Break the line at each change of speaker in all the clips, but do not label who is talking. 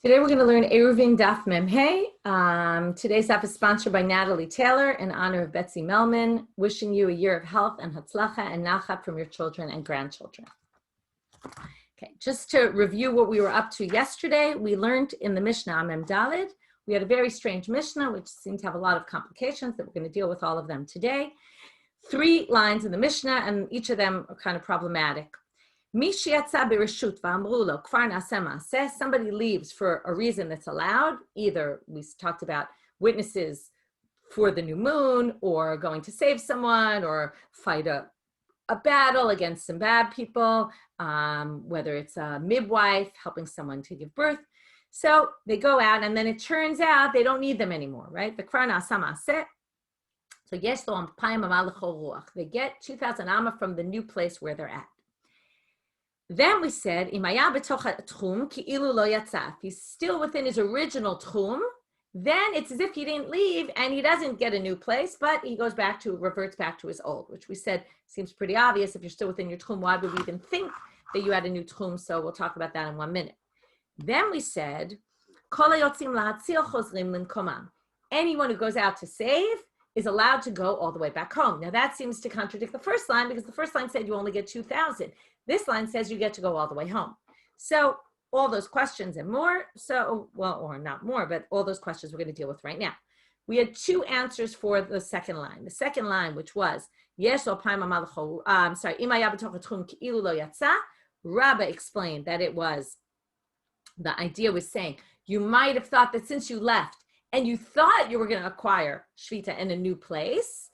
Today we're going to learn Eruvin Daf Mem Hey. Today's daf is sponsored by Natalie Taylor in honor of Betsy Melman, wishing you a year of health and hatzlacha and nachat from your children and grandchildren. Okay, just to review what we were up to yesterday, we learned in the Mishnah Mem Dalid, we had a very strange Mishnah, which seemed to have a lot of complications that we're going to deal with all of them today. 3 lines in the Mishnah, and each of them are kind of problematic. Somebody leaves for a reason that's allowed. Either we talked about witnesses for the new moon, or going to save someone, or fight a battle against some bad people, whether it's a midwife helping someone to give birth. So they go out, and then it turns out they don't need them anymore, right? So they get 2,000 amma from the new place where they're at. Then we said, if he's still within his original tchum, then it's as if he didn't leave and he doesn't get a new place, but he reverts back to his old, which we said seems pretty obvious. If you're still within your tchum, why would we even think that you had a new tchum? So we'll talk about that in 1 minute. Then we said, anyone who goes out to save is allowed to go all the way back home. Now that seems to contradict the first line, because the first line said you only get 2,000. This line says you get to go all the way home. So all those questions and more, or not more, but all those questions we're going to deal with right now. We had 2 answers for the second line. The second line, which was, Rabba explained that it was, the idea was saying, you might have thought that since you left, and you thought you were going to acquire Shvita in a new place,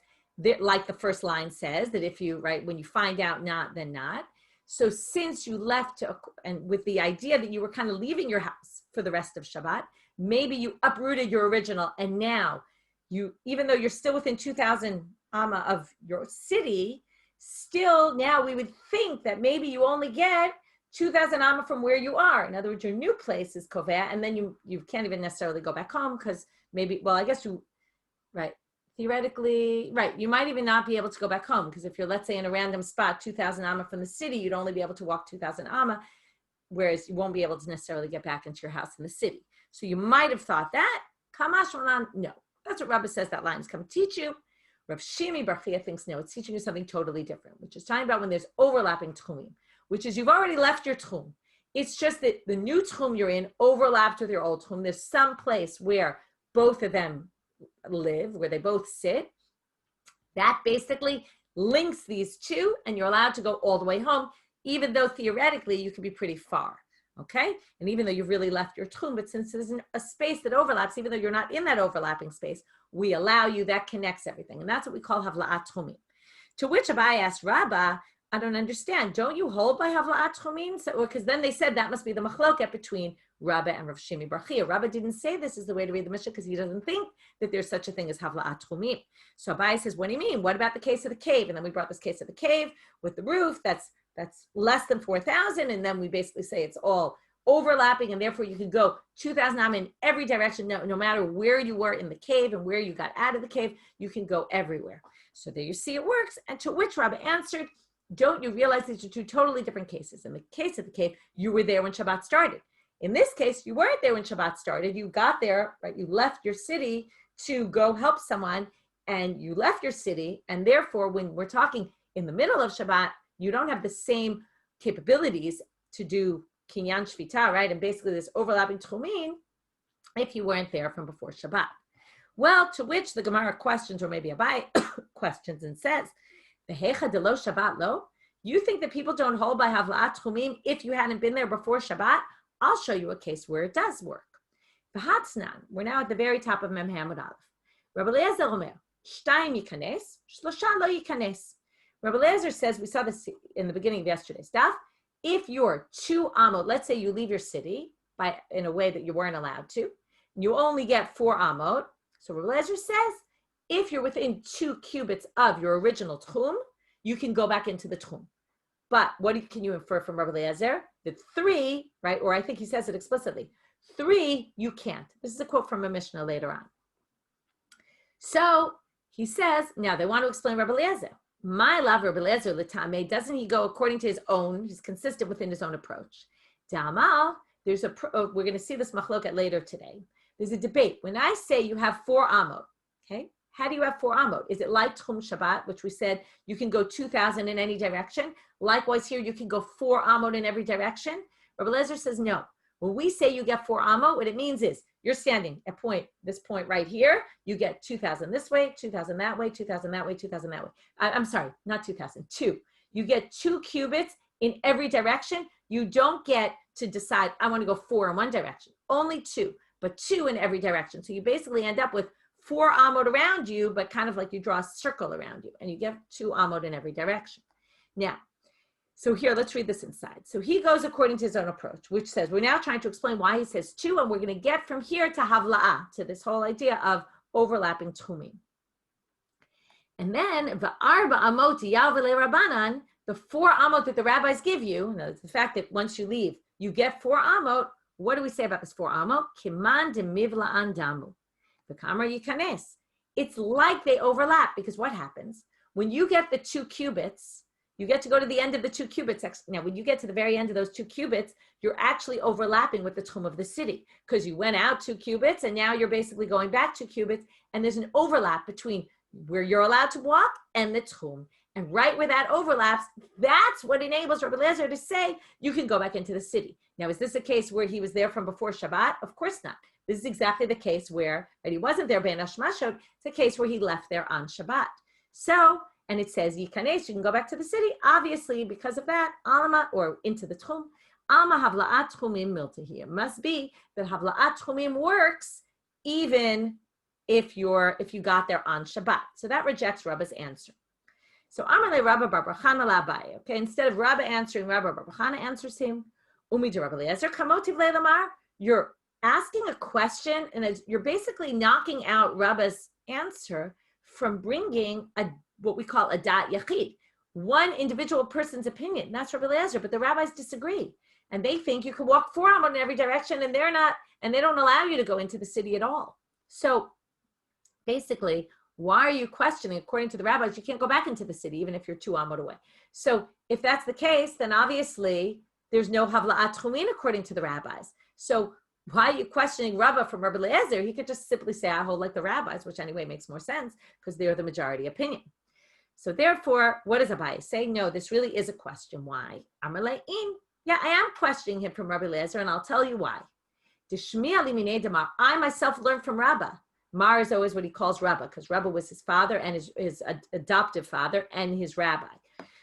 like the first line says, that if you, right, when you find out not, then not. So since you left, and with the idea that you were kind of leaving your house for the rest of Shabbat, maybe you uprooted your original, and now you, even though you're still within 2,000 amma of your city, still now we would think that maybe you only get 2,000 amma from where you are. In other words, your new place is kovea, and then you can't even necessarily go back home because maybe, well, I guess you, right, theoretically, right, you might even not be able to go back home, because if you're, let's say, in a random spot, 2,000 amma from the city, you'd only be able to walk 2,000 amma, whereas you won't be able to necessarily get back into your house in the city. So you might have thought that. Kamash Malan, no. That's what Rabbi says that line is come to teach you. Rav Shimi Bar Chia thinks, no, it's teaching you something totally different, which is talking about when there's overlapping tchumim, which is you've already left your tchum. It's just that the new tchum you're in overlapped with your old tchum. There's some place where both of them live, where they both sit. That basically links these 2, and you're allowed to go all the way home, even though theoretically you could be pretty far, okay? And even though you've really left your tchum, but since there's a space that overlaps, even though you're not in that overlapping space, we allow you, that connects everything. And that's what we call havla'at tchumim. To which Abai asked Rabbah, I don't understand. Don't you hold by havla'at tchumim? So, because then they said that must be the machloket between Rabba and Rav Shimi Bar Chia. Rabba didn't say this is the way to read the Mishnah because he doesn't think that there's such a thing as havla'at tchumim. So Abai says, what do you mean? What about the case of the cave? And then we brought this case of the cave with the roof. That's less than 4,000. And then we basically say it's all overlapping, and therefore you could go 2,000 amma in every direction, no matter where you were in the cave and where you got out of the cave, you can go everywhere. So there you see it works. And to which Rabba answered, don't you realize these are 2 totally different cases? In the case of the cave, you were there when Shabbat started. In this case, you weren't there when Shabbat started. You got there, right? You left your city to go help someone, and you left your city. And therefore, when we're talking in the middle of Shabbat, you don't have the same capabilities to do kinyan shvita, right? And basically this overlapping tchumin if you weren't there from before Shabbat. Well, to which the Gemara questions, or maybe Abai questions, and says, V'hecha delo Shabbat lo? You think that people don't hold by havla'at tchumim if you hadn't been there before Shabbat? I'll show you a case where it does work. V'hatznan, we're now at the very top of Mem Hamud Aleph. Rabbi Eliezer Omer, shtayim yikanes, shlosha lo yikanes. Rabbi Eliezer says, we saw this in the beginning of yesterday's daf, if you're 2 amot, let's say you leave your city in a way that you weren't allowed to, you only get 4 amot. So Rabbi Eliezer says, if you're within 2 cubits of your original tchum, you can go back into the tchum. But what can you infer from Rabbi Eliezer? That 3, right, or I think he says it explicitly, 3, you can't. This is a quote from a Mishnah later on. So he says, now they want to explain Rabbi Eliezer. My love, Rabbi Eliezer L'tameh, doesn't he go according to his own, he's consistent within his own approach. Da'amal, we're going to see this machloket later today. There's a debate. When I say you have 4 amot, okay, how do you have 4 amot? Is it like Tchum Shabbat, which we said you can go 2,000 in any direction? Likewise here, you can go 4 amot in every direction. Rabbi Eliezer says no. When we say you get 4 amot, what it means is you're standing at this point right here. You get 2,000 this way, 2,000 that way, 2,000 that way, 2,000 that way. I'm sorry, not 2,000, 2. You get 2 cubits in every direction. You don't get to decide, I want to go 4 in one direction. Only 2, but 2 in every direction. So you basically end up with 4 amot around you, but kind of like you draw a circle around you, and you get 2 amot in every direction. Now, so here, let's read this inside. So he goes according to his own approach, which says, we're now trying to explain why he says 2, and we're going to get from here to havla'ah, to this whole idea of overlapping tchumim. And then, v'arba amot yav rabbanan, the 4 amot that the rabbis give you, the fact that once you leave, you get 4 amot. What do we say about this 4 amot? Kiman de mivla'an damu. V'kamar yikanes. It's like they overlap, because what happens? When you get the 2 cubits, you get to go to the end of the 2 cubits. Now, when you get to the very end of those 2 cubits, you're actually overlapping with the tchum of the city, because you went out 2 cubits, and now you're basically going back 2 cubits, and there's an overlap between where you're allowed to walk and the tchum. And right where that overlaps, that's what enables Rabbi Eliezer to say, you can go back into the city. Now, is this a case where he was there from before Shabbat? Of course not. This is exactly the case where, but he wasn't there bein hashmashot. It's a case where he left there on Shabbat. So, and it says, Yikanes, you can go back to the city. Obviously, because of that, Alma, or into the Tchum, Alma havla'at tchumim miltahiyah. Must be that havla'at tchumim works even if you got there on Shabbat. So that rejects Rabba's answer. So Amalei Rabba Bar Chana Labai. Okay, instead of Rabba answering, Rabba Bar Chana answers him. Umi de Rabbi Eliezer kamotiv le'lamar. You're asking a question, and you're basically knocking out Rabba's answer from bringing what we call a dat yachid, one individual person's opinion. That's Rabbi Eliezer, but the rabbis disagree, and they think you can walk 4 amot in every direction, and they don't allow you to go into the city at all. So basically, why are you questioning? According to the rabbis, you can't go back into the city even if you're 2 amot away. So if that's the case, then obviously there's no havla'at tchumin according to the rabbis. So why are you questioning Rabba from Rabbi Eliezer? He could just simply say, I hold like the rabbis, which anyway makes more sense because they're the majority opinion. So therefore, what does Abaye say? No, this really is a question. Why? Yeah, I am questioning him from Rabbi Eliezer, and I'll tell you why. I myself learned from Rabba. Mar is always what he calls Rabba, because Rabba was his father and his adoptive father and his rabbi.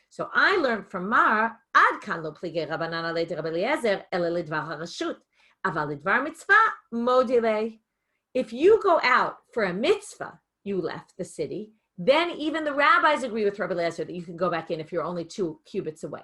So I learned from Mar, Ad kan lo plige Rabbanan alei de Rabbi Eliezer, ele lidvar harashut, aval lidvar mitzvah modile. If you go out for a mitzvah, you left the city, then even the rabbis agree with Rabbi Eliezer that you can go back in if you're only 2 cubits away.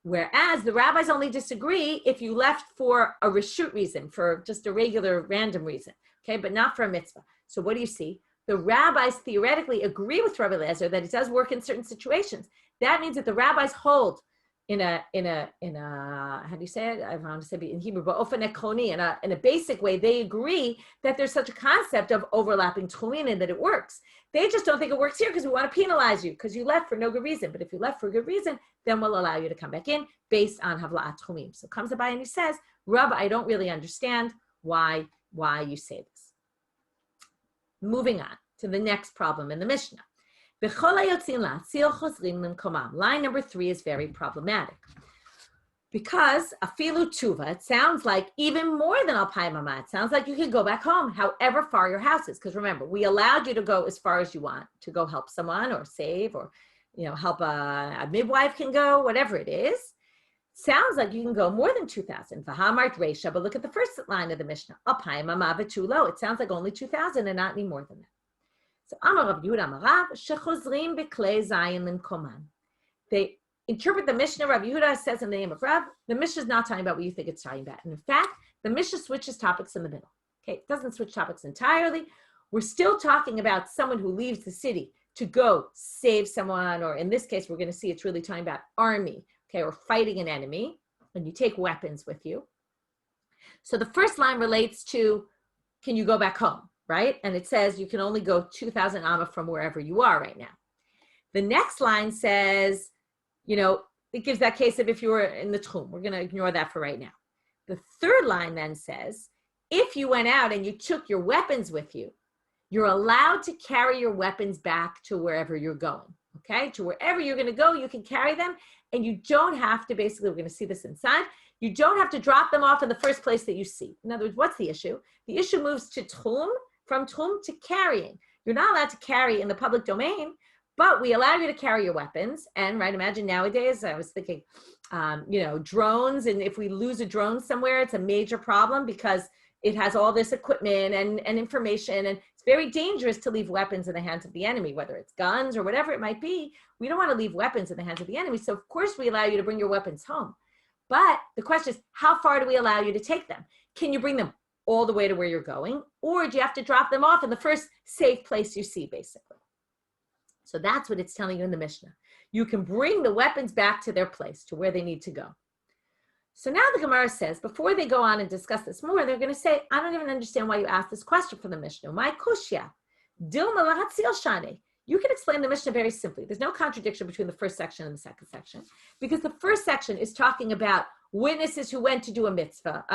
Whereas the rabbis only disagree if you left for a reshut reason, for just a regular random reason, okay, but not for a mitzvah. So what do you see? The rabbis theoretically agree with Rabbi Eliezer that it does work in certain situations. That means that the rabbis hold in a how do you say it? I want to say in Hebrew, but ofen ekroni, in a basic way, they agree that there's such a concept of overlapping tchumin and that it works. They just don't think it works here because we want to penalize you because you left for no good reason. But if you left for a good reason, then we'll allow you to come back in based on havla'at tchumim. So comes Abaye and he says, Rabbi, I don't really understand why you say this. Moving on to the next problem in the Mishnah. Line number 3 is very problematic. Because afilu tuva, it sounds like even more than alpay mama. It sounds like you can go back home, however far your house is. Because remember, we allowed you to go as far as you want to go help someone or save or help a midwife can go, whatever it is. Sounds like you can go more than 2,000. V'hamart reisha, but look at the first line of the Mishnah. Alpay mama v'tulo. It sounds like only 2,000 and not any more than that. So Amar Rav Yehuda Amar Rav shechozrim beklei zayin limkoman. They interpret the Mishnah. Rav Yehuda says in the name of Rav, the Mishnah is not talking about what you think it's talking about. And in fact, the Mishnah switches topics in the middle. Okay, it doesn't switch topics entirely. We're still talking about someone who leaves the city to go save someone, or in this case, we're going to see it's really talking about army, okay, or fighting an enemy, and you take weapons with you. So the first line relates to, can you go back home, right? And it says you can only go 2,000 amma from wherever you are right now. The next line says, it gives that case of if you were in the tchum. We're going to ignore that for right now. The third line then says, if you went out and you took your weapons with you, you're allowed to carry your weapons back to wherever you're going, okay? To wherever you're going to go, you can carry them, and you don't have to, basically, we're going to see this inside, you don't have to drop them off in the first place that you see. In other words, what's the issue? The issue moves to tchum, from tchum to carrying. You're not allowed to carry in the public domain, but we allow you to carry your weapons. And right, imagine nowadays, I was thinking, drones, and if we lose a drone somewhere, it's a major problem because it has all this equipment and information, and it's very dangerous to leave weapons in the hands of the enemy, whether it's guns or whatever it might be. We don't want to leave weapons in the hands of the enemy. So of course we allow you to bring your weapons home. But the question is, how far do we allow you to take them? Can you bring them all the way to where you're going? Or do you have to drop them off in the first safe place you see, basically? So that's what it's telling you in the Mishnah. You can bring the weapons back to their place, to where they need to go. So now the Gemara says, before they go on and discuss this more, they're going to say, I don't even understand why you asked this question from the Mishnah. My kushya, dilma lahatzil shane. You can explain the Mishnah very simply. There's no contradiction between the first section and the second section, because the first section is talking about witnesses who went to do a mitzvah.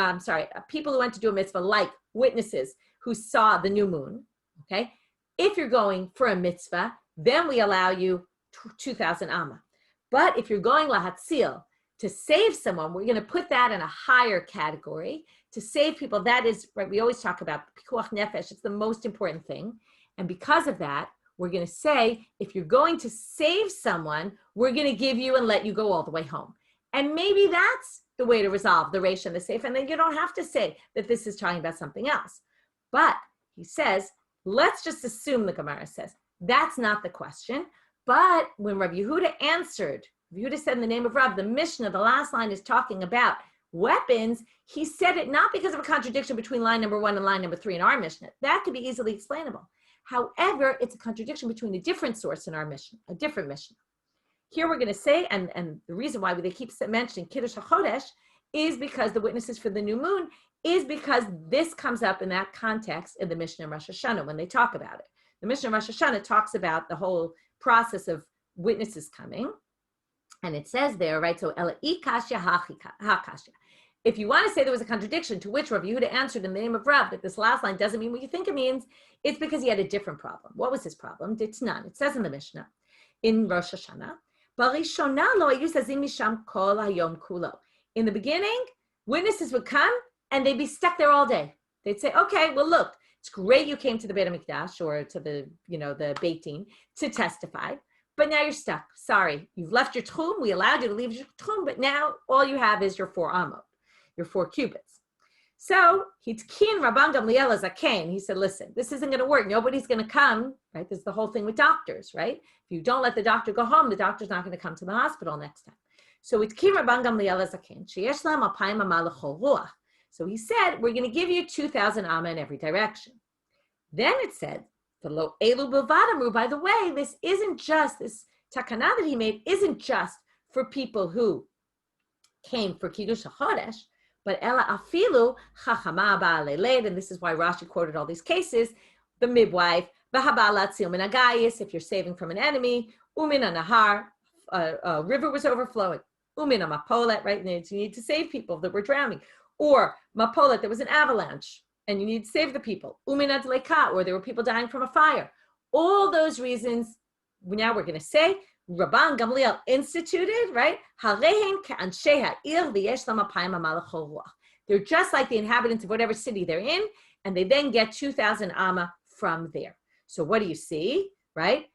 People who went to do a mitzvah, like witnesses who saw the new moon. Okay, if you're going for a mitzvah, then we allow you 2,000 amma. But if you're going lahatzil, to save someone, we're going to put that in a higher category. To save people, that is, right, we always talk about pikuach nefesh. It's the most important thing. And because of that, we're going to say, if you're going to save someone, we're going to give you and let you go all the way home. And maybe that's the way to resolve the resh and the seif. And then you don't have to say that this is talking about something else. But he says, let's just assume, the Gemara says, that's not the question. But when Rav Yehuda answered, Yehuda said in the name of Rav, the Mishnah, the last line is talking about weapons. He said it not because of a contradiction between line number 1 and line number 3 in our Mishnah. That could be easily explainable. However, it's a contradiction between a different source in our Mishnah, a different Mishnah. Here we're going to say, and the reason why they keep mentioning Kiddush HaChodesh is because the witnesses for the new moon is because this comes up in that context in the Mishnah and Rosh Hashanah when they talk about it. The Mishnah and Rosh Hashanah talks about the whole process of witnesses coming. And it says there, right, so Ela ikashya hakashya. If you want to say there was a contradiction, to which Rav Yehuda answered in the name of Rav that this last line doesn't mean what you think it means, it's because he had a different problem. What was his problem? It's none. It says in the Mishnah, in Rosh Hashanah, in the beginning, witnesses would come and they'd be stuck there all day. They'd say, okay, well, look, it's great you came to the Beit HaMikdash or to the, the Beit Din to testify. But now you're stuck. Sorry, you've left your tchum. We allowed you to leave your tchum, but now all you have is your 4 amot, your 4 cubits. So he's keen Rabban Gamliel as a king. He said, listen, this isn't going to work. Nobody's going to come, right? This is the whole thing with doctors, right? If you don't let the doctor go home, the doctor's not going to come to the hospital next time. So it's keen Rabban Gamliel as a king. So he said, we're going to give you 2,000 amma in every direction. Then it said, by the way, this isn't just, this takana that he made isn't just for people who came for Kiddush HaChodesh, but ela afilu chachama ba'aleled, and this is why Rashi quoted all these cases, the midwife, v'habalatzil min agayis, if you're saving from an enemy, umin anahar, a river was overflowing, umin amapolet, right, you need to save people that were drowning, or mapolet, there was an avalanche, and you need to save the people. Uminad lekat, or there were people dying from a fire. All those reasons, now we're going to say, Rabban Gamliel instituted, right? They're just like the inhabitants of whatever city they're in, and they then get 2,000 amma from there. So what do you see, right?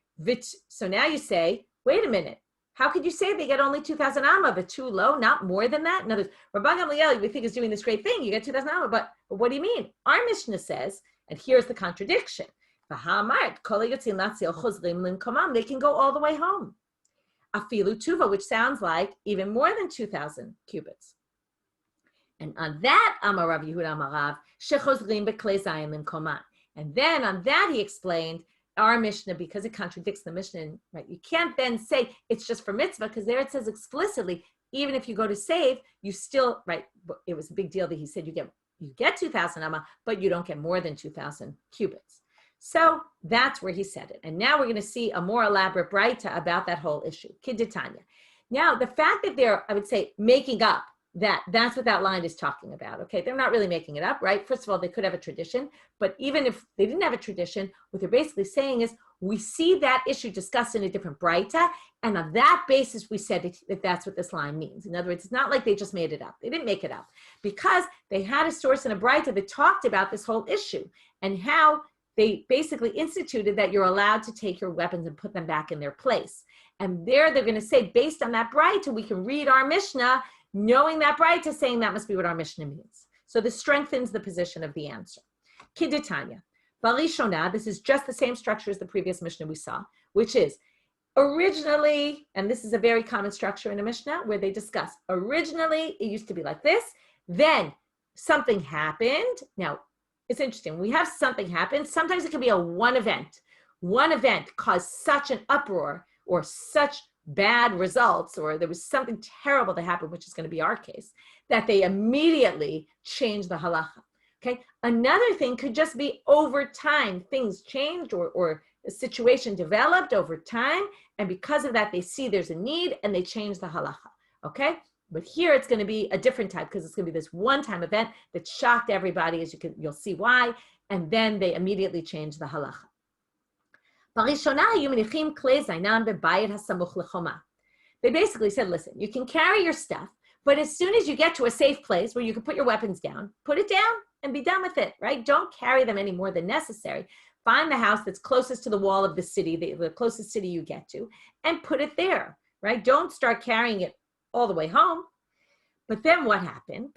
So now you say, wait a minute. How could you say they get only 2,000 amma, but too low, not more than that? In other words, Rabban Gamliel, we think is doing this great thing. You get 2,000 amma, but what do you mean? Our Mishnah says, and here's the contradiction. They can go all the way home. Afilu tuva, which sounds like even more than 2,000 cubits. And on that, Amar Rav Yehuda Amarav, shechozrim beklei zayin limkoman. And then on that he explained, our Mishnah, because it contradicts the Mishnah, right? You can't then say it's just for mitzvah, because there it says explicitly, even if you go to save, you still, right? It was a big deal that he said you get 2,000 amma, but you don't get more than 2,000 cubits. So that's where he said it. And now we're going to see a more elaborate braita about that whole issue. Kidditanya. Now, the fact that they're, I would say, making up that's what that line is talking about. Okay, they're not really making it up, right? First of all, they could have a tradition, but even if they didn't have a tradition, what they're basically saying is we see that issue discussed in a different braita, and on that basis we said that that's what this line means. In other words, it's not like they just made it up. They didn't make it up because they had a source in a braita that talked about this whole issue and how they basically instituted that you're allowed to take your weapons and put them back in their place. And there they're going to say, based on that braita, we can read our Mishnah, knowing that braita, saying that must be what our Mishnah means. So this strengthens the position of the answer. Kiditanya. Barishona, this is just the same structure as the previous Mishnah we saw, which is originally, and this is a very common structure in a Mishnah where they discuss, originally it used to be like this, then something happened. Now, it's interesting. We have something happen. Sometimes it can be a one event. One event caused such an uproar or such bad results, or there was something terrible that happened, which is going to be our case, that they immediately change the halacha. Okay. Another thing could just be over time, things changed or a situation developed over time. And because of that, they see there's a need and they change the halacha. Okay. But here it's going to be a different type because it's going to be this one-time event that shocked everybody, as you'll see why, and then they immediately change the halacha. They basically said, listen, you can carry your stuff, but as soon as you get to a safe place where you can put your weapons down, put it down and be done with it, right? Don't carry them any more than necessary. Find the house that's closest to the wall of the city, the closest city you get to, and put it there, right? Don't start carrying it all the way home. But then what happened?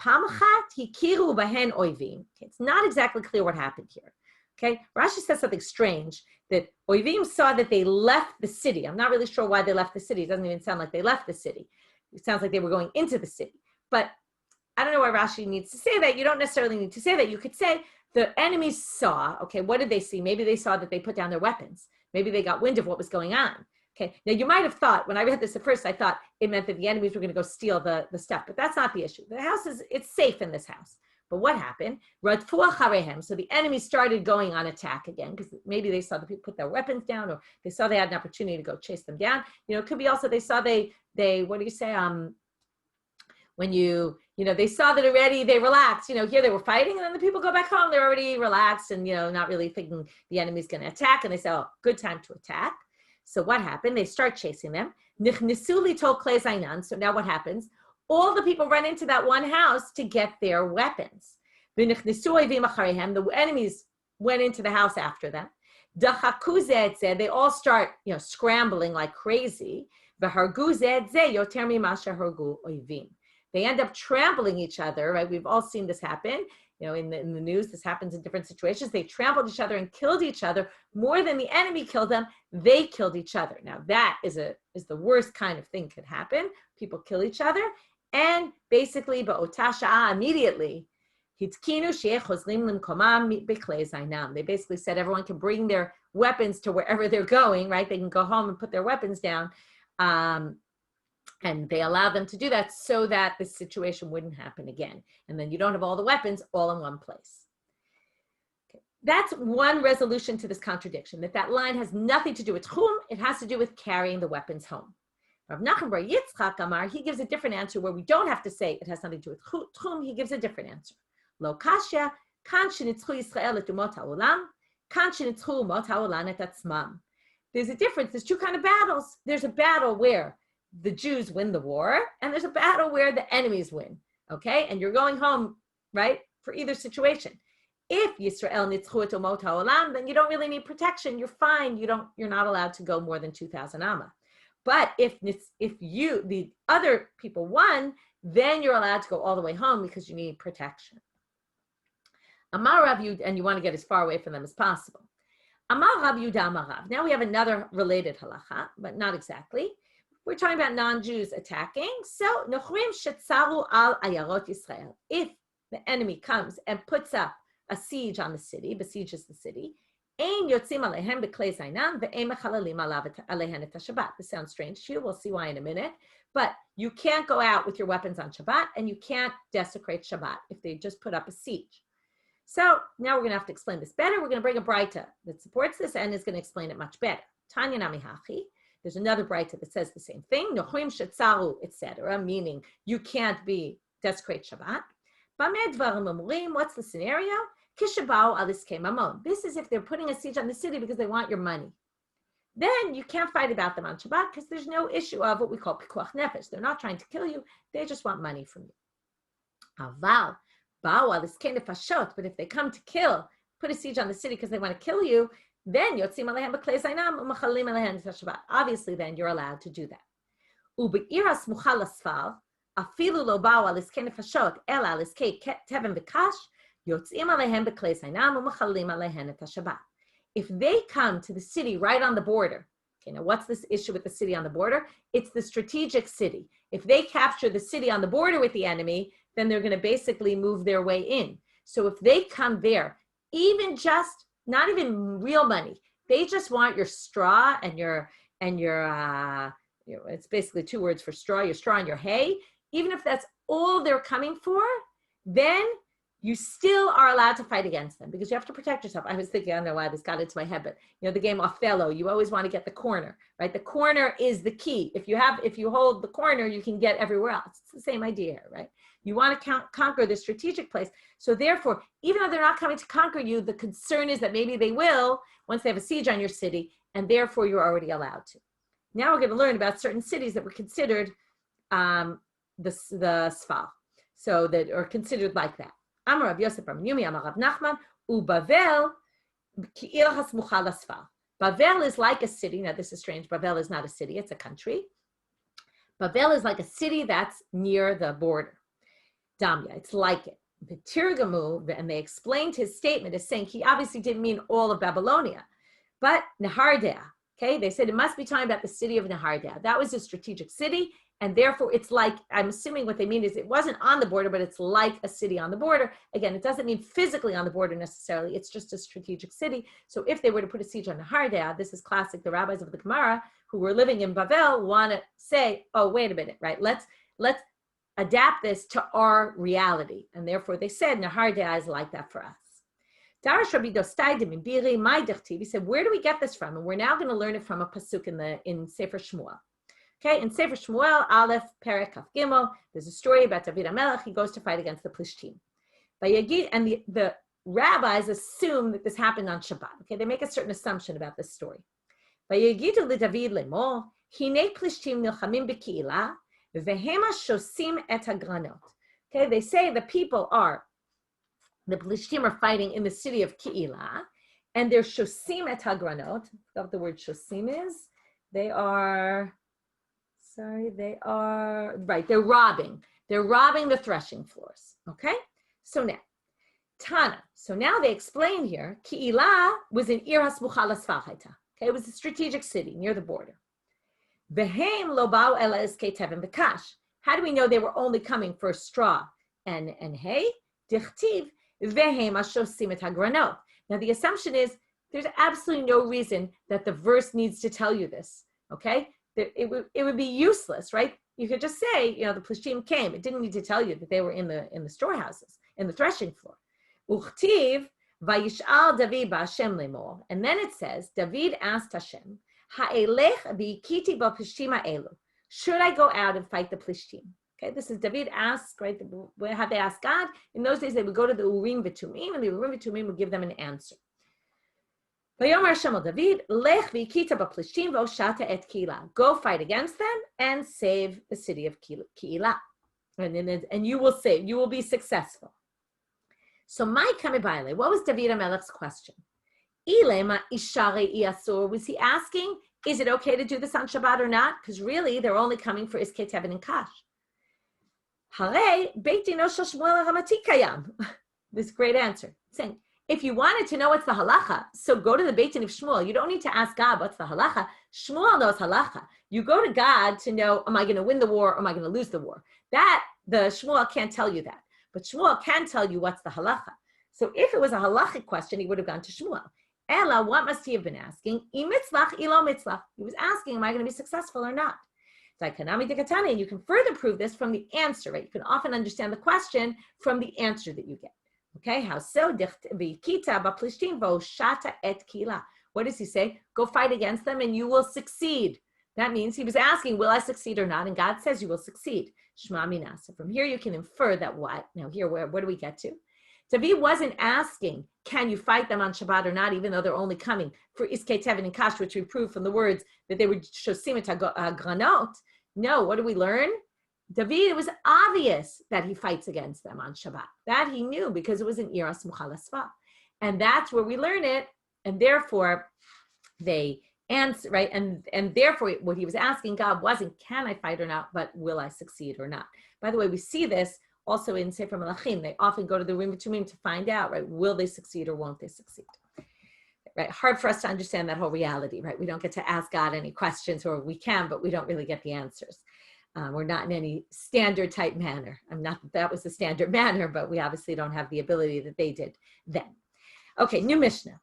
It's not exactly clear what happened here. Okay, Rashi says something strange, that Oivim saw that they left the city. I'm not really sure why they left the city. It doesn't even sound like they left the city. It sounds like they were going into the city. But I don't know why Rashi needs to say that. You don't necessarily need to say that. You could say the enemies saw, okay, what did they see? Maybe they saw that they put down their weapons. Maybe they got wind of what was going on. Okay, now you might have thought, when I read this at first, I thought it meant that the enemies were going to go steal the stuff, but that's not the issue. The house it's safe in this house. But what happened? So the enemy started going on attack again, because maybe they saw the people put their weapons down, or they saw they had an opportunity to go chase them down. It could be also they saw they what do you say? When they saw that already, they relaxed. Here they were fighting, and then the people go back home. They're already relaxed and not really thinking the enemy's going to attack. And they say, oh, good time to attack. So what happened? They start chasing them. So now what happens? All the people run into that one house to get their weapons. The enemies went into the house after them. They all start, scrambling like crazy. They end up trampling each other, right? We've all seen this happen. In the news, this happens in different situations. They trampled each other and killed each other more than the enemy killed them. They killed each other. Now that is the worst kind of thing could happen. People kill each other. And basically, immediately, they basically said everyone can bring their weapons to wherever they're going, right? They can go home and put their weapons down. And they allowed them to do that so that this situation wouldn't happen again. And then you don't have all the weapons all in one place. Okay. That's one resolution to this contradiction, that line has nothing to do with tchum, it has to do with carrying the weapons home. Rav Nachman bar Yitzchak Amar, he gives a different answer where we don't have to say it has nothing to do with tchum, he gives a different answer. Lo kashya, kan shenitzchu Yisrael et umot ha'olam, kan shenitzchu umot ha'olam et atzmam. There's a difference. There's two kinds of battles. There's a battle where the Jews win the war, and there's a battle where the enemies win, okay? And you're going home, right, for either situation. If Yisrael nitzchu et umot ha'olam, then you don't really need protection. You're fine. You're not allowed to go more than 2,000 amma. But if the other people won, then you're allowed to go all the way home because you need protection. Amar Rav Yehuda, and you want to get as far away from them as possible. Amar Rav Yehuda Amar Rav. Now we have another related halacha, but not exactly. We're talking about non-Jews attacking. So, Nochrim shetzaru al ayarot Yisrael. If the enemy comes and puts up a siege on the city, besieges the city, ein yotzim alehem beklei zainan ve'ein mechalalim alehen et Shabbat. This sounds strange to you. We'll see why in a minute. But you can't go out with your weapons on Shabbat, and you can't desecrate Shabbat if they just put up a siege. So now we're going to have to explain this better. We're going to bring a braita that supports this and is going to explain it much better. Tanya nami hachi. There's another braita that says the same thing. Nochrim shetzaru, etc., meaning you can't be desecrate Shabbat. What's the scenario? This is if they're putting a siege on the city because they want your money. Then you can't fight about them on Shabbat because there's no issue of what we call pikuach nefesh. They're not trying to kill you. They just want money from you. Aval, but if they come to kill, put a siege on the city because they want to kill you, then obviously then you're allowed to do that. If they come to the city right on the border, okay, now what's this issue with the city on the border? It's the strategic city. If they capture the city on the border with the enemy, then they're going to basically move their way in. So if they come there, even just, not even real money, they just want your straw and your it's basically two words for straw, your straw and your hay. Even if that's all they're coming for, then you still are allowed to fight against them because you have to protect yourself. I was thinking, I don't know why this got into my head, but the game Othello, you always want to get the corner, right? The corner is the key. If you hold the corner, you can get everywhere else. It's the same idea, right? You want to conquer the strategic place. So therefore, even though they're not coming to conquer you, the concern is that maybe they will once they have a siege on your city, and therefore you're already allowed to. Now we're going to learn about certain cities that were considered the Sfal, so that are considered like that. Amar Rav Yosef Bar Yumi, Amar Rav Nachman, uBavel ki'ir hasmucha lasfal. Bavel is like a city. Now this is strange. Bavel is not a city; it's a country. Bavel is like a city that's near the border. Damya, it's like it. The Tirgamu, and they explained his statement as saying he obviously didn't mean all of Babylonia, but Nehardea. Okay, they said it must be talking about the city of Nehardea. That was a strategic city, and therefore it's like, I'm assuming what they mean is it wasn't on the border, but it's like a city on the border. Again, it doesn't mean physically on the border necessarily, it's just a strategic city. So if they were to put a siege on Nehardea, this is classic, the rabbis of the Gemara who were living in Bavel want to say, oh, wait a minute, right? Let's adapt this to our reality. And therefore they said Nehardea is like that for us. He said, where do we get this from? And we're now going to learn it from a pasuk in Sefer Shmuel. Okay, in Sefer Shmuel, Aleph, Perek, Kaf Gimel, there's a story about David HaMelech. He goes to fight against the Plishtim. And the rabbis assume that this happened on Shabbat. Okay, they make a certain assumption about this story. Vayegidu leDavid lemor, hine Plishtim nilchamim beki'ilah, vehema shosim et hagranot. Okay, they say the Plishtim are fighting in the city of Keilah, and they're shosim et hagranot. I forgot what the word shosim is. They're robbing. They're robbing the threshing floors. Okay? So now, Tana. So now they explain here, Keilah was in Ir HaSmucha LaSfal Haita. Okay, it was a strategic city near the border. Vehem lo ba'u ela eskei tevin v'kash. How do we know they were only coming for straw and hay? Dichtiv vehem ashosim et hagranot. Now the assumption is there's absolutely no reason that the verse needs to tell you this. Okay? It would be useless, right? You could just say, the Plishtim came. It didn't need to tell you that they were in the storehouses, in the threshing floor. Uchtiv vayishal David ba'Hashem lemor. And then it says, David asked Hashem, ha'elech v'ikiti ba'Plishtim ha'elu. Should I go out and fight the Plishtim? Okay, this is David asked, right? How they asked God. In those days, they would go to the Urim v'Tumim, and the Urim v'Tumim would give them an answer. Vayomer Hashem el David, lech v'ikita ba'Plishtim v'oshata et Keilah. Go fight against them and save the city of Keilah. And you will save, you will be successful. So my Kamibaile, what was David HaMelech's question? Ilema ishare iasur. Was he asking, is it okay to do this on Shabbat or not? Because really, they're only coming for Iskei Tevin and Kash. Hare Beit Dino shel Shmuel Ramati kayam. This great answer, saying, if you wanted to know what's the halacha, so go to the Beit Din of Shmuel. You don't need to ask God what's the halacha. Shmuel knows halacha. You go to God to know, am I going to win the war or am I going to lose the war? That, the Shmuel can't tell you that. But Shmuel can tell you what's the halacha. So if it was a halachic question, he would have gone to Shmuel. Ella, what must he have been asking? I mitzlach, ilo mitzlach. He was asking, am I going to be successful or not? And you can further prove this from the answer, right? You can often understand the question from the answer that you get. Okay, how so? What does he say? Go fight against them and you will succeed. That means he was asking, will I succeed or not? And God says you will succeed. Shma mina. So from here you can infer that what? Now here, what do we get to? David wasn't asking, can you fight them on Shabbat or not, even though they're only coming for Iskei Tevin and Kash, which we prove from the words that they were Shosim et Granot. No, what do we learn? David, it was obvious that he fights against them on Shabbat. That he knew because it was an Ira Smucha Lasva. And that's where we learn it. And therefore, they answer, right? And therefore, what he was asking God wasn't, can I fight or not, but will I succeed or not? By the way, we see this also in Sefer Melachim. They often go to the Rim to find out, right? Will they succeed or won't they succeed? Right? Hard for us to understand that whole reality, right? We don't get to ask God any questions, or we can, but we don't really get the answers. We're not in any standard type manner. I'm not that that was the standard manner, but we obviously don't have the ability that they did then. Okay, new Mishnah.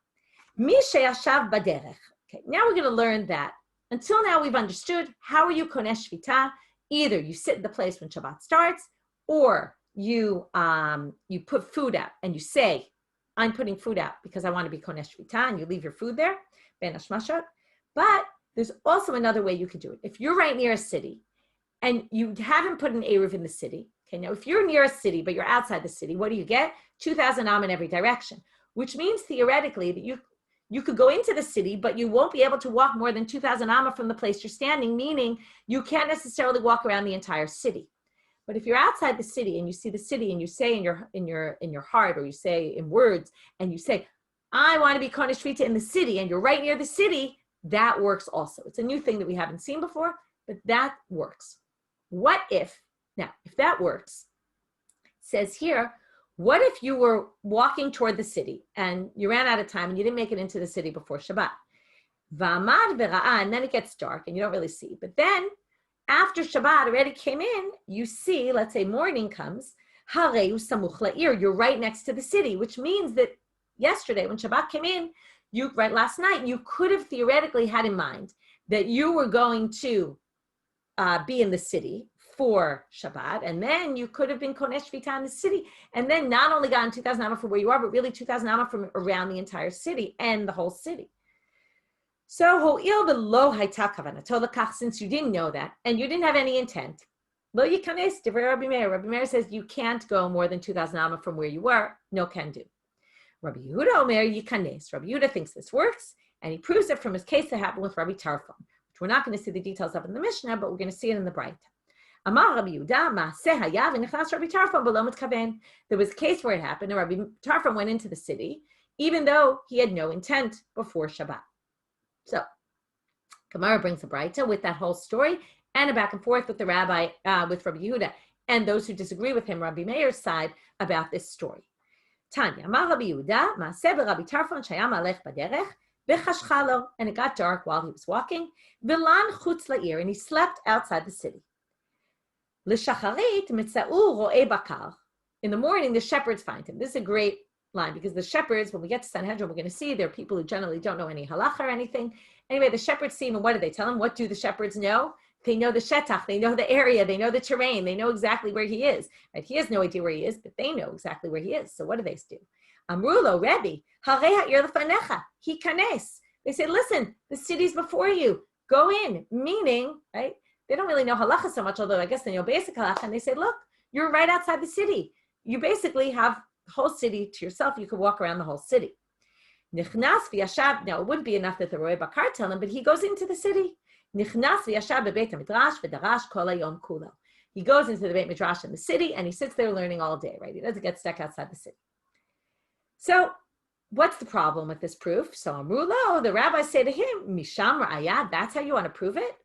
Mi she'ashav baderech. Okay, now we're going to learn that until now we've understood how are you konesh shvita. Either you sit in the place when Shabbat starts, or you put food out and you say, I'm putting food out because I want to be konesh shvita, and you leave your food there, ben hashmashot. But there's also another way you could do it. If you're right near a city and you haven't put an Eruv in the city, okay, now if you're near a city but you're outside the city, what do you get? 2,000 am in every direction, which means theoretically that you could go into the city, but you won't be able to walk more than 2,000 amma from the place you're standing, meaning you can't necessarily walk around the entire city. But if you're outside the city and you see the city and you say in your heart, or you say in words, and you say, I want to be konesh shvita in the city, and you're right near the city, that works also. It's a new thing that we haven't seen before, but that works. What if, now, if that works, it says here, what if you were walking toward the city and you ran out of time and you didn't make it into the city before Shabbat? And then it gets dark and you don't really see. But then after Shabbat already came in, you see, let's say morning comes, you're right next to the city, which means that yesterday when Shabbat came in, last night, you could have theoretically had in mind that you were going to be in the city for Shabbat, and then you could have been konesh shvita in the city, and then not only gotten 2,000 amma from where you are, but really 2,000 amma from around the entire city and the whole city. So ho'il v'lo hayta kavanato lekach, since you didn't know that and you didn't have any intent, lo yikanes divrei Rabbi Meir. Rabbi Meir says you can't go more than 2,000 amma from where you were. No can do. Rabbi Yehuda omer yikanes. Rabbi Yehuda thinks this works, and he proves it from his case that happened with Rabbi Tarfon, which we're not going to see the details of in the Mishnah, but we're going to see it in the Braita. Amar Rabbi Yehuda, Maaseh Hayav, v'nichnas Rabbi Tarfon b'lo mitkaven. There was a case where it happened, and Rabbi Tarfon went into the city, even though he had no intent before Shabbat. So, Gemara brings a Braita with that whole story and a back and forth with the rabbi, with Rabbi Yehuda, and those who disagree with him, Rabbi Meir's side, about this story. Tanya, Amar Rabbi Yehuda, Maaseh v'Rabbi Tarfon shayam alech baderech, v'chashcha lo, and it got dark while he was walking, v'lan chutz la'ir, and he slept outside the city. L'shacharit mitza'u ro'eh bakar. In the morning, the shepherds find him. This is a great line, because the shepherds, when we get to Sanhedrin, we're going to see there are people who generally don't know any halacha or anything. Anyway, the shepherds see him, and what do they tell him? What do the shepherds know? They know the shetach, they know the area, they know the terrain, they know exactly where he is. Right? He has no idea where he is, but they know exactly where he is. So what do they do? Amrulo, Rebbe, harei ha'ir lefanecha, hikanes. They say, listen, the city's before you. Go in. Meaning, right? They don't really know halacha so much, although I guess they know basic halacha. And they say, look, you're right outside the city. You basically have the whole city to yourself. You could walk around the whole city. Nichnas v'yashav. Now, it wouldn't be enough that the Ro'eh Bakar tell him, but he goes into the city. Nichnas v'yashav bebeit hamidrash v'darash kol hayom kulo. He goes into the Beit Midrash in the city, and he sits there learning all day, right? He doesn't get stuck outside the city. So, what's the problem with this proof? So, Amrulo, the rabbis say to him, Misham Ra'ayah, that's how you want to prove it?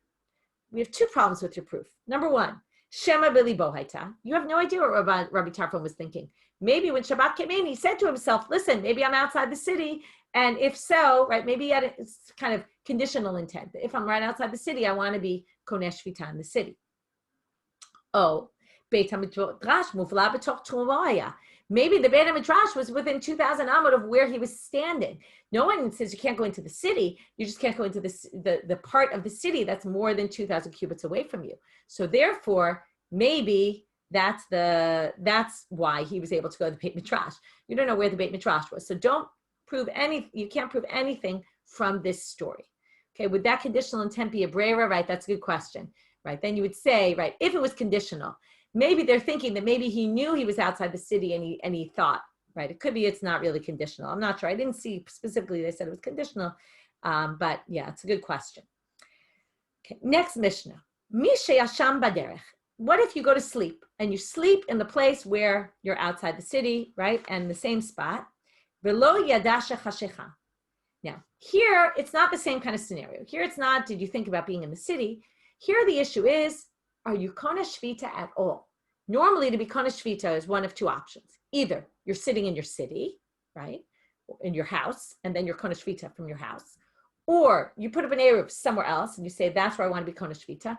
We have two problems with your proof. Number one, Shema Bilibo Haita. You have no idea what Rabbi Tarfon was thinking. Maybe when Shabbat came in, he said to himself, listen, maybe I'm outside the city. And if so, right, maybe he had a kind of conditional intent. If I'm right outside the city, I want to be konesh shvita in the city. Oh, Beit HaMidrash muvla b'toch Trumaya. Maybe the Beit HaMidrash was within 2,000 amot of where he was standing. No one says you can't go into the city. You just can't go into the part of the city that's more than 2,000 cubits away from you. So therefore, maybe that's why he was able to go to the Beit Midrash. You don't know where the Beit Midrash was. So you can't prove anything from this story. Okay, would that conditional intent be a brera? Right, that's a good question. Right, then you would say, right, if it was conditional, maybe they're thinking that maybe he knew he was outside the city and he thought, right? It could be it's not really conditional. I'm not sure. I didn't see specifically they said it was conditional, but yeah, it's a good question. Okay, next Mishnah. Mishe Yasham Baderech. What if you go to sleep and you sleep in the place where you're outside the city, right? And the same spot. Velo yadasha chashecha. Now, here, it's not the same kind of scenario. Here, it's not, did you think about being in the city? Here, the issue is, are you kona shvita at all? Normally, to be kona shvita is one of two options. Either you're sitting in your city, right, in your house, and then you're kona shvita from your house. Or you put up an eruv somewhere else, and you say, that's where I want to be kona shvita.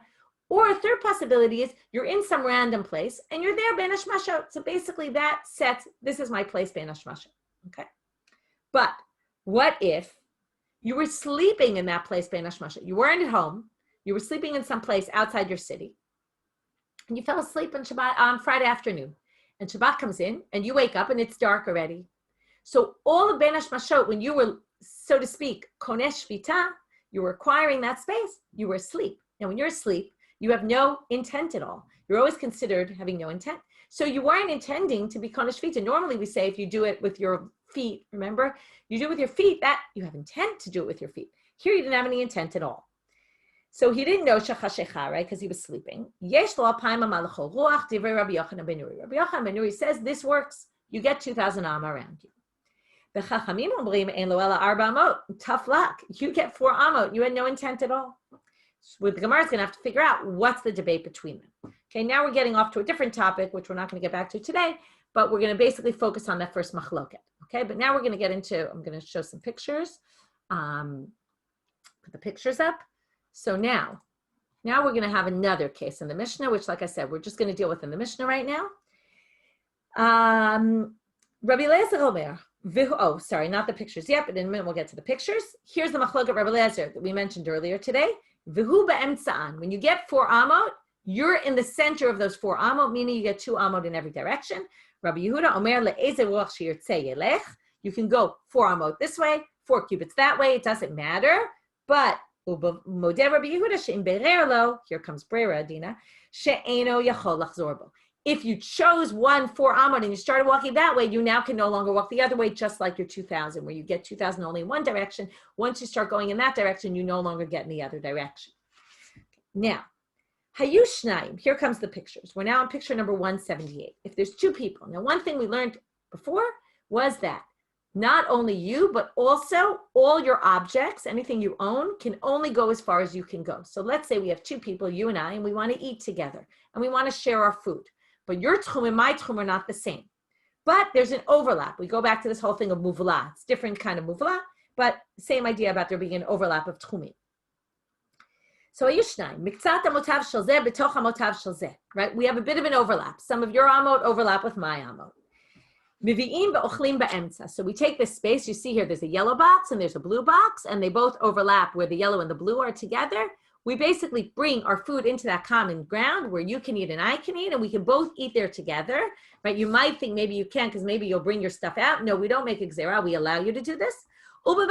Or a third possibility is, you're in some random place, and you're there ben hashmasha. So basically, that sets, this is my place ben hashmasha, okay? But what if you were sleeping in that place ben hashmasha? You weren't at home. You were sleeping in some place outside your city, and you fell asleep on Shabbat on Friday afternoon, and Shabbat comes in, and you wake up, and it's dark already. So all of ben hashmashot, when you were, so to speak, konesh shvita, you were acquiring that space, you were asleep. And when you're asleep, you have no intent at all. You're always considered having no intent. So you weren't intending to be konesh shvita. Normally we say if you do it with your feet, remember? You do it with your feet, that you have intent to do it with your feet. Here you didn't have any intent at all. So he didn't know shechashecha, right? Because he was sleeping. Yesh lo apayim malacho ruach divrei Rabbi Yochanan ben Nuri. Rabbi Yochanan ben Nuri says this works. You get 2,000 am around you. The chachamim omrim ein lo ela arba amot. Tough luck. You get 4 amot. You had no intent at all. With the Gemara is going to have to figure out what's the debate between them. Okay, now we're getting off to a different topic, which we're not going to get back to today, but we're going to basically focus on that first machloket. Okay, but now we're going to get into, I'm going to show some pictures. Put the pictures up. So now we're going to have another case in the Mishnah, which, like I said, we're just going to deal with in the Mishnah right now. Rabbi Eliezer Omer, oh, sorry, not the pictures yet, but in a minute we'll get to the pictures. Here's the machloket Rabbi Eliezer that we mentioned earlier today. Vihu be'emtza'an. When you get 4 amot, you're in the center of those 4 amot, meaning you get 2 amot in every direction. Rabbi Yehuda Omer le'eze ruach sheyirtzeh yelech. You can go 4 amot this way, 4 cubits that way. It doesn't matter. But modeh Rabbi Yehuda she'im berer lo. Here comes brera, Dina. She'eno yachol lachzor bo. If you chose 4 amot and you started walking that way, you now can no longer walk the other way, just like your 2,000, where you get 2,000 only in one direction. Once you start going in that direction, you no longer get in the other direction. Now, hayu shnayim, here comes the pictures. We're now on picture number 178. If there's 2 people. Now, one thing we learned before was that not only you, but also all your objects, anything you own, can only go as far as you can go. So let's say we have 2 people, you and I, and we want to eat together, and we want to share our food. But your tchum and my tchum are not the same. But there's an overlap. We go back to this whole thing of muvla. It's different kind of muvla, but same idea about there being an overlap of tchumim. So ayushnai, miktzat amotav shel zeh betoch amotav shel zeh, right? We have a bit of an overlap. Some of your amot overlap with my amot. Mivi'im be'ochlim ba'emtza. So we take this space. You see here, there's a yellow box and there's a blue box, and they both overlap where the yellow and the blue are together. We basically bring our food into that common ground where you can eat and I can eat, and we can both eat there together, right? You might think maybe you can because maybe you'll bring your stuff out. No, we don't make a gzera. We allow you to do this. Right?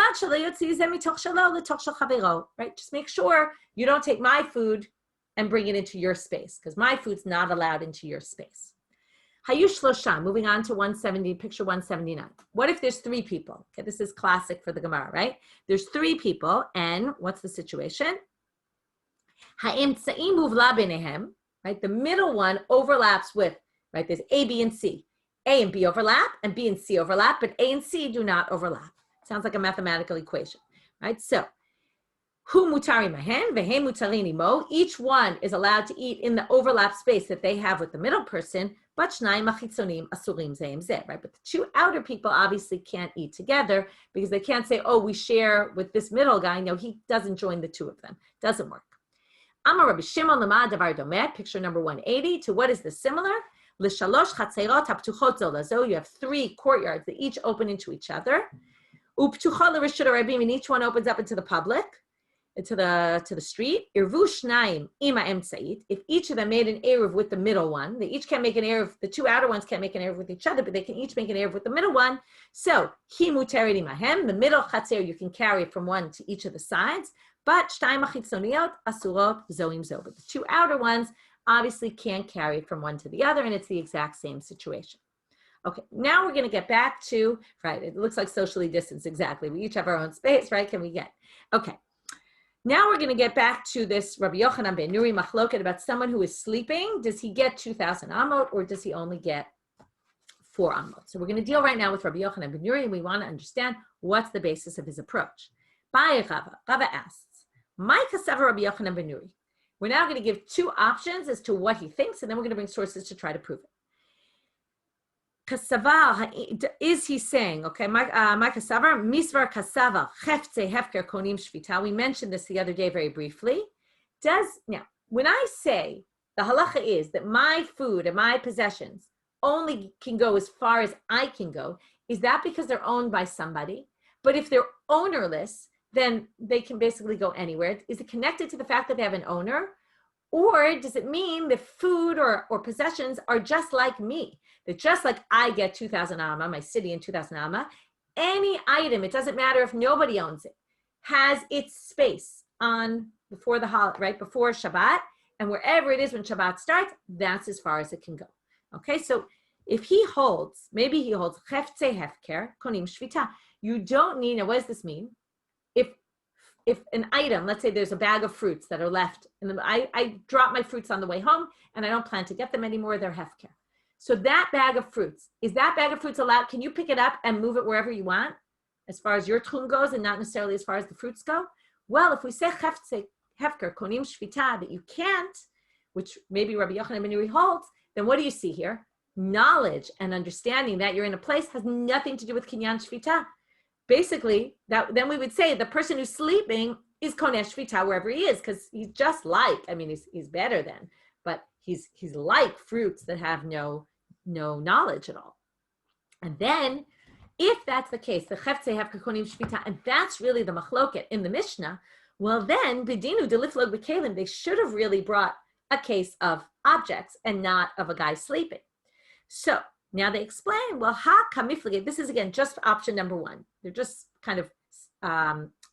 Just make sure you don't take my food and bring it into your space because my food's not allowed into your space. Hayush Losha, moving on to 170, picture 179. What if there's 3 people? Okay, this is classic for the Gemara, right? There's 3 people, and what's the situation? Ha'emtza'im muvla b'nehem, right? The middle one overlaps with, right? There's A, B, and C. A and B overlap, and B and C overlap, but A and C do not overlap. Sounds like a mathematical equation, right? So, hu mutari mahen, vehe mutarini mo. Each one is allowed to eat in the overlap space that they have with the middle person, but shnayim achitzonim asurim zeim zeh, right? But the 2 outer people obviously can't eat together because they can't say, oh, we share with this middle guy. No, he doesn't join the 2 of them. Doesn't work. Amar Rabbi Shimon lema davar domet, picture number 180, to what is this similar? L'shalosh chatzerot haptuchot zo lazo. You have 3 courtyards that each open into each other. Uptuchot l'rishut harabim, and each one opens up into the public, to the street. Irvu shnayim ima emtzait. If each of them made an eruv with the middle one, they each can't make an eruv. The 2 outer ones can't make an eruv with each other, but they can each make an eruv with the middle one. So hi muteret imahem. The middle chatzer you can carry from one to each of the sides. But shtayim achitzoniot asurot zoim zo. But the 2 outer ones obviously can't carry from one to the other, and it's the exact same situation. Okay, now we're going to get back to, right, it looks like socially distanced, exactly. We each have our own space, right? Can we get? Okay, now we're going to get back to this Rabbi Yochanan ben Nuri machloket about someone who is sleeping. Does he get 2,000 amot, or does he only get 4 amot? So we're going to deal right now with Rabbi Yochanan ben Nuri, and we want to understand what's the basis of his approach. Rava asks, "My kasav Rabbi Yochanan ben Nuri." We're now going to give 2 options as to what he thinks, and then we're going to bring sources to try to prove it. Kasava, is he saying, okay, my kasava, misvar kasava, hefze hefker konim shvita. We mentioned this the other day very briefly. Now, when I say the halacha is that my food and my possessions only can go as far as I can go, is that because they're owned by somebody? But if they're ownerless, then they can basically go anywhere. Is it connected to the fact that they have an owner? Or does it mean that food or possessions are just like me? That just like I get 2,000 amma, my city in 2,000 amma, any item, it doesn't matter if nobody owns it, has its space on before the holiday, right before Shabbat, and wherever it is when Shabbat starts, that's as far as it can go. Okay, so if he holds, maybe he holds hefze hefker konim shvita. You don't need. Now, what does this mean? If an item, let's say there's a bag of fruits that are left, and I drop my fruits on the way home, and I don't plan to get them anymore, they're hefker. So that bag of fruits, is that bag of fruits allowed? Can you pick it up and move it wherever you want, as far as your tchum goes, and not necessarily as far as the fruits go? Well, if we say hefker konim shvita, that you can't, which maybe Rabbi Yochanan ben Nuri holds, then what do you see here? Knowledge and understanding that you're in a place has nothing to do with kinyan shvita. Basically, then we would say the person who's sleeping is konesh shvita wherever he is, because he's just like, I mean, he's better than, but he's like fruits that have no knowledge at all. And then, if that's the case, the chefze hefker konim shvita, and that's really the machloket in the Mishnah, well then, bidinu deliflog b'kelim, they should have really brought a case of objects and not of a guy sleeping. So, now they explain, well, ha kamiflige, this is again just option number 1. They're just kind of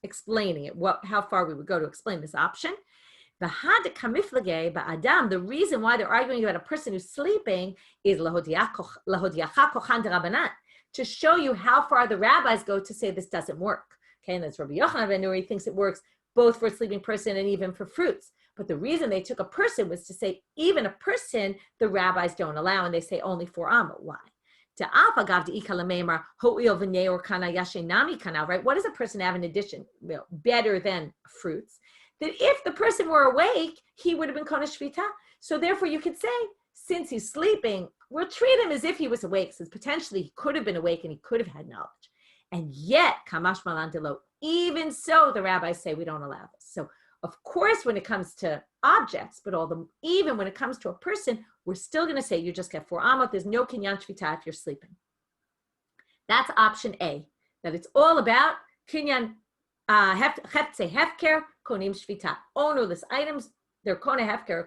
explaining it, how far we would go to explain this option. The ha de kamiflige ba'adam, the reason why they're arguing about a person who's sleeping is lahodiacha kochan de rabbanan, to show you how far the rabbis go to say this doesn't work. Okay, and that's Rabbi Yochanan ben Nuri thinks it works both for a sleeping person and even for fruits. But the reason they took a person was to say even a person the rabbis don't allow, and they say only 4 amma. Why? Right? What does a person have in addition? Well, better than fruits. That if the person were awake, he would have been konesh shvita. So therefore, you could say, since he's sleeping, we'll treat him as if he was awake, since potentially he could have been awake and he could have had knowledge. And yet, kamash malan delo, even so, the rabbis say we don't allow this. So, of course, when it comes to objects, but even when it comes to a person, we're still going to say you just get 4 amot. There's no kinyan shvita if you're sleeping. That's option A. That it's all about kinyan hefze hefker konim shvita. Ownerless items, they're kone hefker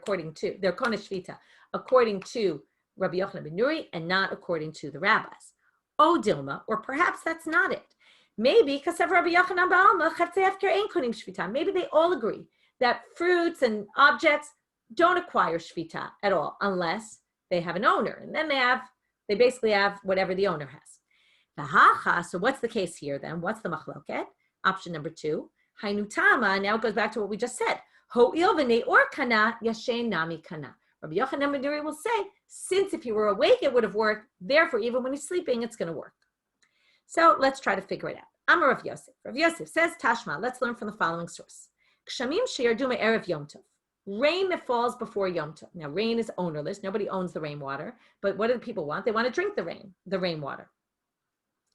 they're kone shvita according to Rabbi Yochanan ben Nuri and not according to the rabbis. O Dilma, or perhaps that's not it. Maybe kasav Rabbi Yochanan ba'alma hefze hefker ein konim shvita. Maybe they all agree that fruits and objects don't acquire shvita at all unless they have an owner, and then they basically have whatever the owner has. So what's the case here then? What's the machloket? Option number 2, hainutama. Now it goes back to what we just said. Ho'il v'nei or kana yashen nami kana. Rabbi Yochanan ben Nuri will say, since if you were awake it would have worked, therefore even when he's sleeping it's going to work. So let's try to figure it out. Amar Rav Yosef. Rav Yosef says, Tashma, let's learn from the following source. Kshamim sheyardu me'erev Yom Tov. Rain that falls before Yom Tov. Now, rain is ownerless. Nobody owns the rainwater. But what do the people want? They want to drink the rainwater.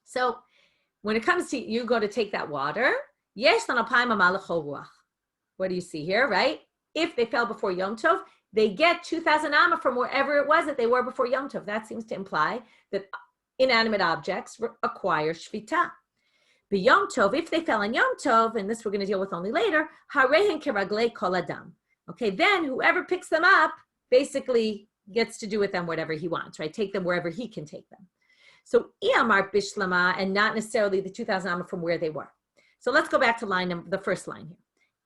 So when it comes to, you go to take that water, yesh lanapayim amalachol ruach. What do you see here, right? If they fell before Yom Tov, they get 2,000 amma from wherever it was that they were before Yom Tov. That seems to imply that inanimate objects acquire shvita. But Yom Tov, if they fell on Yom Tov, and this we're going to deal with only later, harehen keraglei kol adam. Okay, then whoever picks them up basically gets to do with them whatever he wants, right? Take them wherever he can take them. So iyamar bishlama, and not necessarily the 2,000 amma from where they were. So let's go back to the first line here.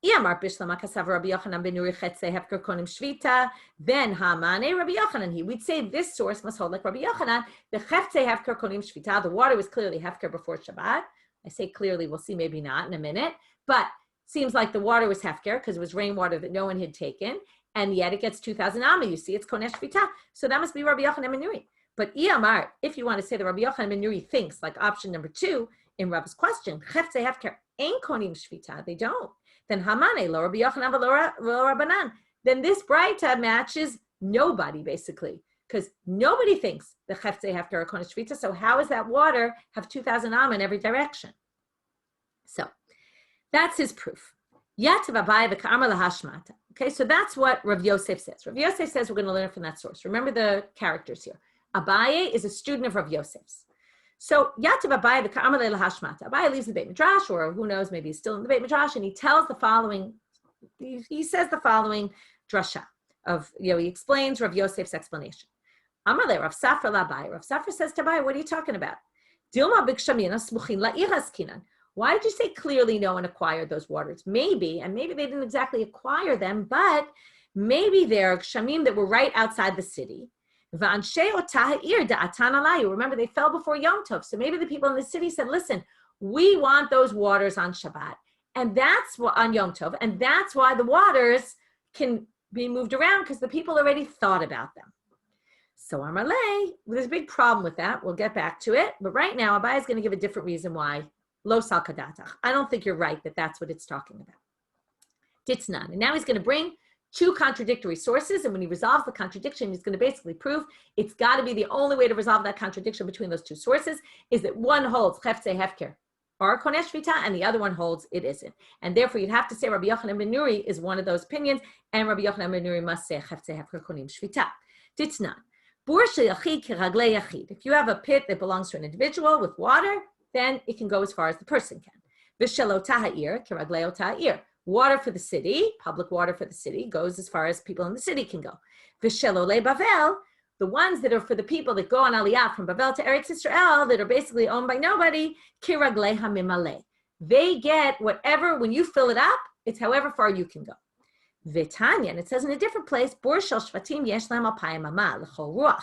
Iyamar Bishlama Kasav Rabbi Yochanan ben Nuri Chetze Hefker Konim Shvita, then Hamane Rabbi Yochanan. We'd say this source must hold like Rabbi Yochanan. The Chetze Hefker Konim Shvita, the water was clearly Hefker before Shabbat. I say clearly, we'll see maybe not in a minute, but seems like the water was Hefker because it was rainwater that no one had taken, and yet it gets 2,000 Amma. You see, it's Konesh Shvita. So that must be Rabbi Yochanan ben Nuri. But Iyamar, if you want to say that Rabbi Yochanan ben Nuri thinks, like option number 2 in Rab's question, Chetze Hefker ain't Konim Shvita, they don't. Then Hamane, lo Rabbi Yochanan lo Rabbanan. Then this Braita matches nobody, basically, because nobody thinks the Chefze Hefker or Konesh Shvita. So how is that water have 2,000 Amma in every direction? So that's his proof. Yativ Abai v'ka'amar lahashmata. Okay, so that's what Rav Yosef says. Rav Yosef says we're going to learn from that source. Remember the characters here. Abaye is a student of Rav Yosef's. So Yativ Abai v'ka'amar lahashmata. Abaye leaves the Beit Midrash, or who knows, maybe he's still in the Beit Midrash, and he tells the following. He says the following drasha of, he explains Rav Yosef's explanation. Amar le Rav Safra l'Abai. Rav Safra says to Abai, what are you talking about? Dilma b'kshamina smuchin la'iras kinan. Why did you say clearly no one acquired those waters? Maybe, and maybe they didn't exactly acquire them, but maybe they're kshamim that were right outside the city. Remember, they fell before Yom Tov. So maybe the people in the city said, listen, we want those waters on Shabbat. And that's what on Yom Tov. And that's why the waters can be moved around, because the people already thought about them. So Amarle, there's a big problem with that. We'll get back to it. But right now, Abai is going to give a different reason why. Lo sal kadatach. I don't think you're right that that's what it's talking about. Ditznan. And now he's going to bring 2 contradictory sources. And when he resolves the contradiction, he's going to basically prove it's got to be the only way to resolve that contradiction between those 2 sources is that one holds Chefze Hefker or Konesh Shvita, and the other one holds it isn't. And therefore, you'd have to say Rabbi Yochanan ben Nuri is one of those opinions, and Rabbi Yochanan ben Nuri must say Chefze Hefker Konim Shvita. Ditznan. If you have a pit that belongs to an individual with water, then it can go as far as the person can. Water for the city, public water for the city, goes as far as people in the city can go. The ones that are for the people that go on Aliyah from Bavel to Eretz Yisrael, that are basically owned by nobody, they get whatever, when you fill it up, it's however far you can go. V'tanya, and it says in a different place, Bor shel shvatim yesh lahem alpayim ama l'chol ruach.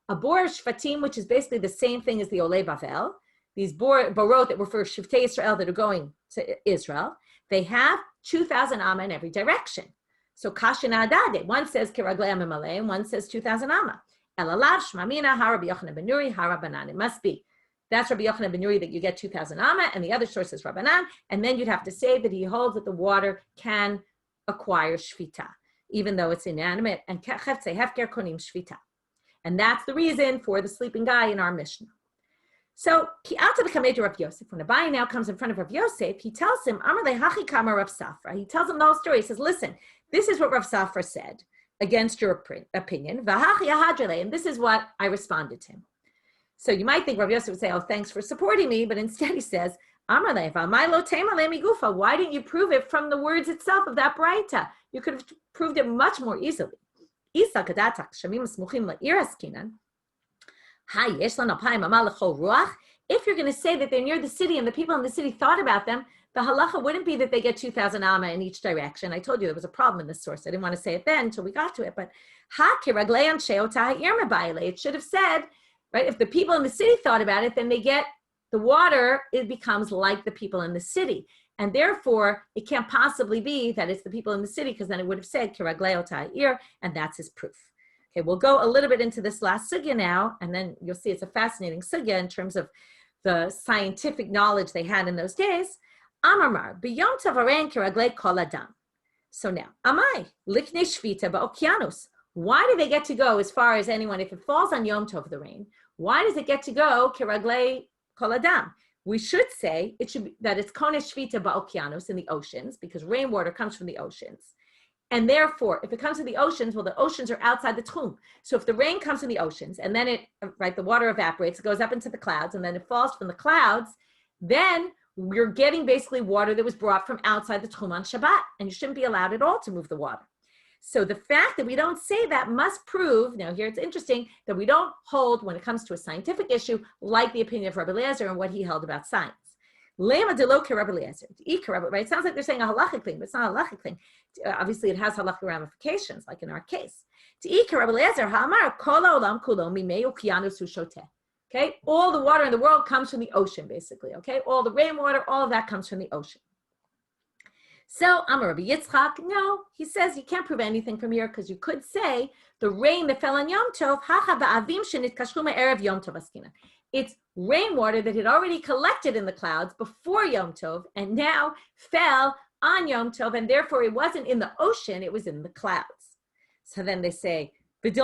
A bor shvatim, which is basically the same thing as the Olei Bavel, these borot that were for Shivtei Israel that are going to Israel, they have 2,000 amma in every direction. So kashin adade, one says kiraglei amimale, and one says 2,000 amma. Elalav shmamina ha Rabbi Yochanan ben Nuri ha Rabbanan. It must be. That's Rabbi Yochanan ben Nuri that you get 2,000 amma, and the other source is Rabbanan, and then you'd have to say that he holds that the water can acquire shvita, even though it's inanimate, and cheftzei hefker konim shvita. And that's the reason for the sleeping guy in our Mishnah. So, when Abai now comes in front of Rav Yosef, he tells him, Amar lehachi kama Rav Safra. He tells him the whole story. He says, listen, this is what Rav Safra said against your opinion. And this is what I responded to him. So you might think Rav Yosef would say, oh, thanks for supporting me. But instead he says, Amar leha, why didn't you prove it from the words itself of that Braita? You could have proved it much more easily. If you're going to say that they're near the city and the people in the city thought about them, the halacha wouldn't be that they get 2,000 amma in each direction. I told you there was a problem in this source. I didn't want to say it then until we got to it. But it should have said, right, if the people in the city thought about it, then they get the water, it becomes like the people in the city. And therefore, it can't possibly be that it's the people in the city, because then it would have said, and that's his proof. Okay, we'll go a little bit into this last sugya now, and then you'll see it's a fascinating sugya in terms of the scientific knowledge they had in those days. Amar b'yom tavarein kiraglei kol adam. So now, amai liknei shvita ba'okianos. Why do they get to go as far as anyone? If it falls on Yom Tov, the rain, why does it get to go kiraglei kol adam? We should say it should be that it's konesh shvita ba'okianos, in the oceans, because rainwater comes from the oceans. And therefore, if it comes to the oceans, well, the oceans are outside the tchum. So if the rain comes from the oceans and then the water evaporates, it goes up into the clouds, and then it falls from the clouds, then you're getting basically water that was brought from outside the tchum on Shabbat, and you shouldn't be allowed at all to move the water. So the fact that we don't say that must prove, now here it's interesting, that we don't hold when it comes to a scientific issue like the opinion of Rabbi Eliezer and what he held about science. Lema de lo Rabbi Eliezer. Right? It sounds like they're saying a halachic thing, but it's not a halachic thing. Obviously, it has halachic ramifications, like in our case. Rabbi Eliezer ha'amar kol ha'olam kulo mimei ukiyanus u'shoteh. Okay, all the water in the world comes from the ocean, basically. Okay, all the rainwater, all of that comes from the ocean. So Amar Rabbi Yitzchak, no, he says you can't prove anything from here because you could say the rain that fell on Yom Tov, hacha ba'avim shenitkashru me'erev Yom Tov askina. It's rainwater that had already collected in the clouds before Yom Tov and now fell on Yom Tov, and therefore it wasn't in the ocean, it was in the clouds. So then they say, how do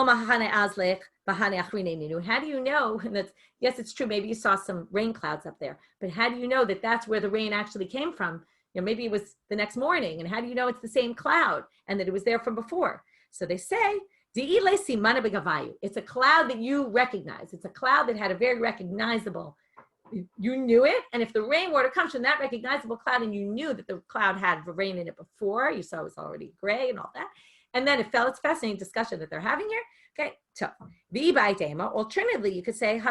you know? And that's, yes, it's true, maybe you saw some rain clouds up there, but how do you know that that's where the rain actually came from? Maybe it was the next morning, and how do you know it's the same cloud and that it was there from before? So they say, it's a cloud that you recognize. It's a cloud that had a very recognizable, you knew it, and if the rainwater comes from that recognizable cloud and you knew that the cloud had rain in it before, you saw it was already gray and all that, and then it fell. It's a fascinating discussion that they're having here. Okay, so alternatively, you could say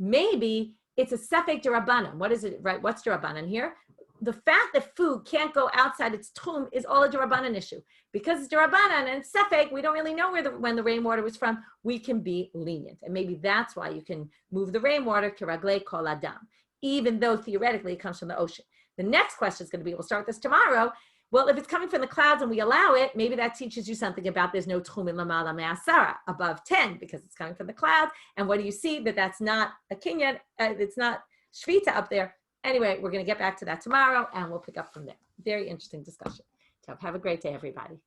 maybe it's a safek derabanan. What is it, right? What's derabanan here? The fact that food can't go outside its tchum is all a derabanan issue. Because it's derabanan and it's safek, we don't really know when the rainwater was from, we can be lenient. And maybe that's why you can move the rainwater to raglei kol adam, even though theoretically it comes from the ocean. The next question is going to be, we'll start this tomorrow. Well, if it's coming from the clouds and we allow it, maybe that teaches you something about there's no tchum in lamala me'asara, above 10, because it's coming from the clouds. And what do you see? That's not a kinyan, it's not shvita up there. Anyway, we're going to get back to that tomorrow, and we'll pick up from there. Very interesting discussion. So have a great day, everybody.